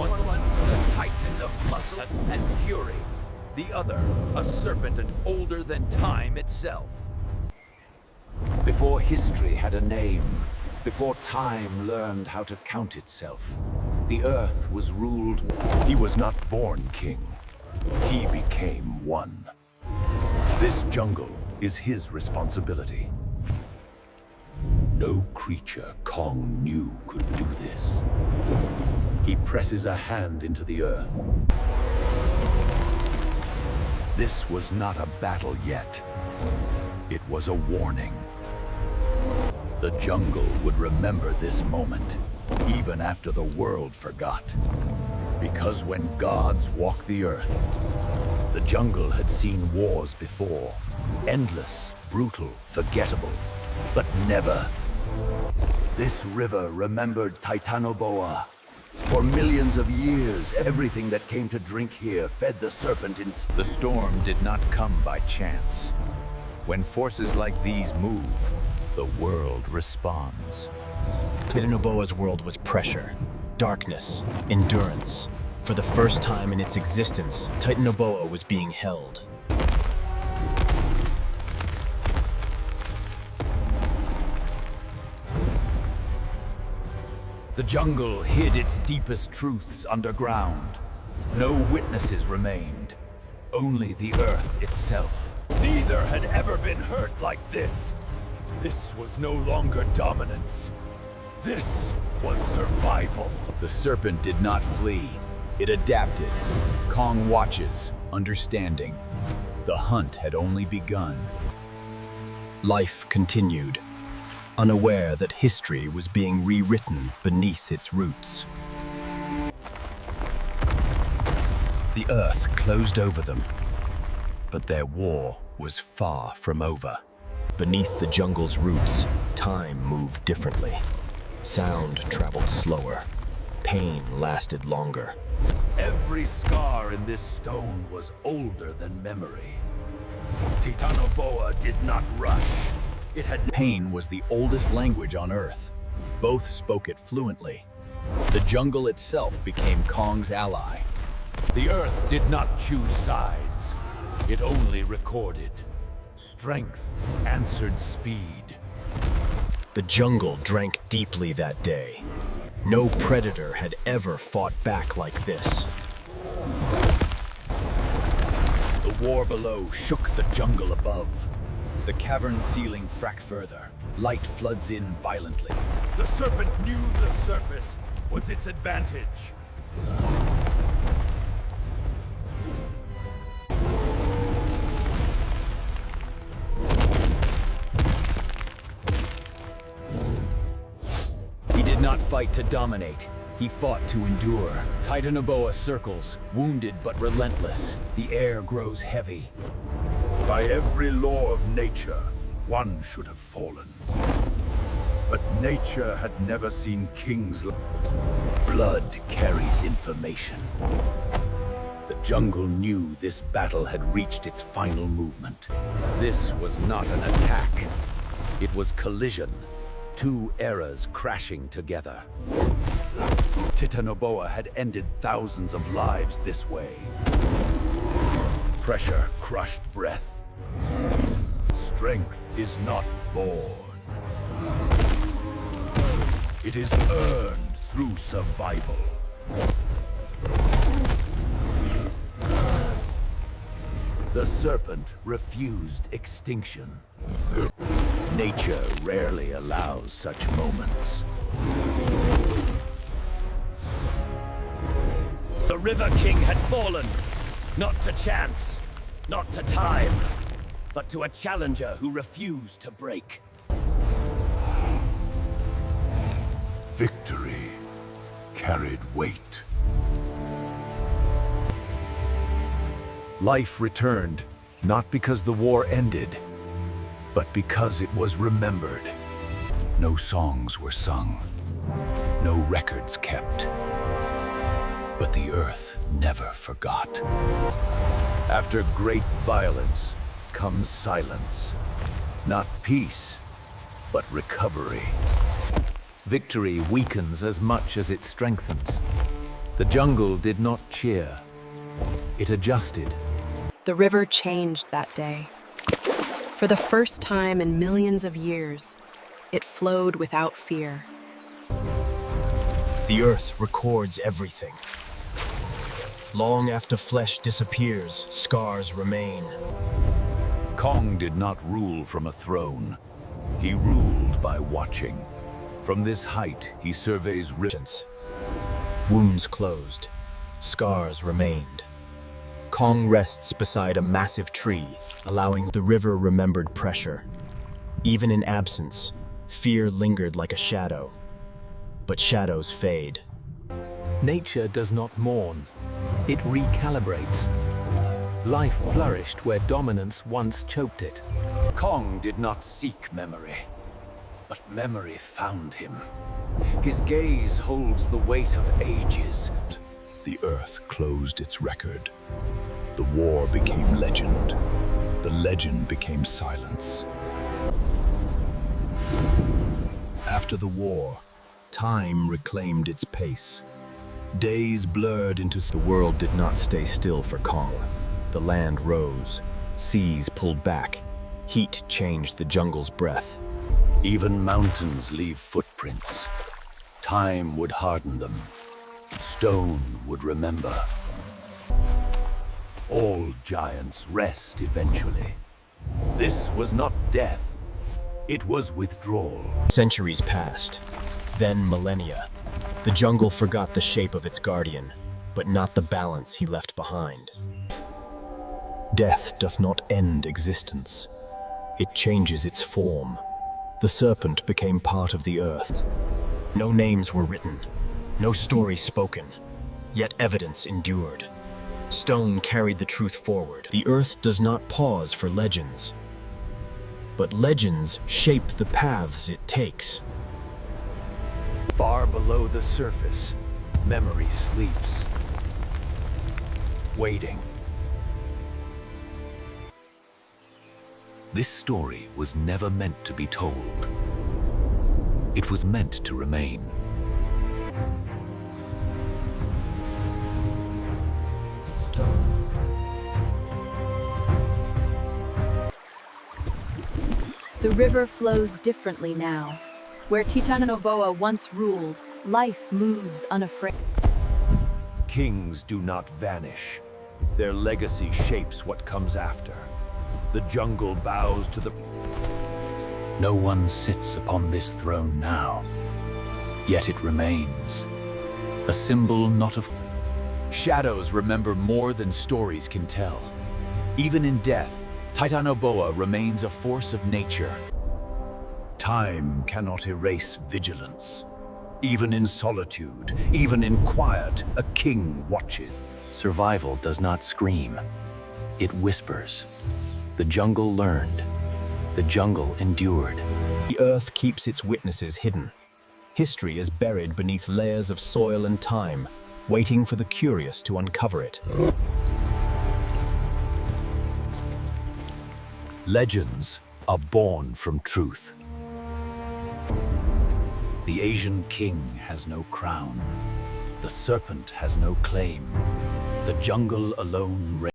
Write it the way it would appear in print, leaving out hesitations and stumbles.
One, a titan of muscle and fury. The other, a serpent and older than time itself. Before history had a name, before time learned how to count itself, the earth was ruled. He was not born king. He became one. This jungle is his responsibility. No creature Kong knew could do this. He presses a hand into the earth. This was not a battle yet. It was a warning. The jungle would remember this moment, even after the world forgot. Because when gods walk the earth, the jungle had seen wars before. Endless, brutal, forgettable, but never. This river remembered Titanoboa. For millions of years, everything that came to drink here fed the serpent in... The storm did not come by chance. When forces like these move, the world responds. Titanoboa's world was pressure, darkness, endurance. For the first time in its existence, Titanoboa was being held. The jungle hid its deepest truths underground. No witnesses remained, only the earth itself. Neither had ever been hurt like this. This was no longer dominance. This was survival. The serpent did not flee. It adapted. Kong watches, understanding. The hunt had only begun. Life continued, unaware that history was being rewritten beneath its roots. The earth closed over them, but their war was far from over. Beneath the jungle's roots, time moved differently. Sound traveled slower. Pain lasted longer. Every scar in this stone was older than memory. Titanoboa did not rush. It had... Pain was the oldest language on Earth. Both spoke it fluently. The jungle itself became Kong's ally. The earth did not choose sides. It only recorded. Strength answered speed. The jungle drank deeply that day. No predator had ever fought back like this. The war below shook the jungle above. The cavern ceiling cracked further. Light floods in violently. The serpent knew the surface was its advantage. He did not fight to dominate. He fought to endure. Titanoboa circles, wounded but relentless. The air grows heavy. By every law of nature, one should have fallen. But nature had never seen kings. Blood carries information. The jungle knew this battle had reached its final movement. This was not an attack. It was collision. Two eras crashing together. Titanoboa had ended thousands of lives this way. Pressure crushed breath. Strength is not born. It is earned through survival. The serpent refused extinction. Nature rarely allows such moments. The River King had fallen, not to chance, not to time, but to a challenger who refused to break. Victory carried weight. Life returned, not because the war ended, but because it was remembered. No songs were sung, no records kept. But the earth never forgot. After great violence comes silence. Not peace, but recovery. Victory weakens as much as it strengthens. The jungle did not cheer. It adjusted. The river changed that day. For the first time in millions of years, it flowed without fear. The earth records everything. Long after flesh disappears, scars remain. Kong did not rule from a throne. He ruled by watching. From this height, he surveys rivers. Wounds closed. Scars remained. Kong rests beside a massive tree, allowing the river remembered pressure. Even in absence, fear lingered like a shadow. But shadows fade. Nature does not mourn. It recalibrates. Life flourished where dominance once choked it. Kong did not seek memory, but memory found him. His gaze holds the weight of ages. The earth closed its record. The war became legend. The legend became silence. After the war, time reclaimed its pace. Days blurred into... The world did not stay still for Kong. The land rose. Seas pulled back. Heat changed the jungle's breath. Even mountains leave footprints. Time would harden them. Stone would remember. All giants rest eventually. This was not death. It was withdrawal. Centuries passed. Then millennia. The jungle forgot the shape of its guardian, but not the balance he left behind. Death doth not end existence. It changes its form. The serpent became part of the earth. No names were written, no story spoken, yet evidence endured. Stone carried the truth forward. The earth does not pause for legends, but legends shape the paths it takes. Far below the surface, memory sleeps, waiting. This story was never meant to be told. It was meant to remain. The river flows differently now. Where Titanoboa once ruled, life moves unafraid. Kings do not vanish. Their legacy shapes what comes after. The jungle bows to the... No one sits upon this throne now, yet it remains. A symbol not of... Shadows remember more than stories can tell. Even in death, Titanoboa remains a force of nature. Time cannot erase vigilance. Even in solitude, even in quiet, a king watches. Survival does not scream. It whispers. The jungle learned. The jungle endured. The earth keeps its witnesses hidden. History is buried beneath layers of soil and time, waiting for the curious to uncover it. Legends are born from truth. The Asian king has no crown. The serpent has no claim. The jungle alone reigns.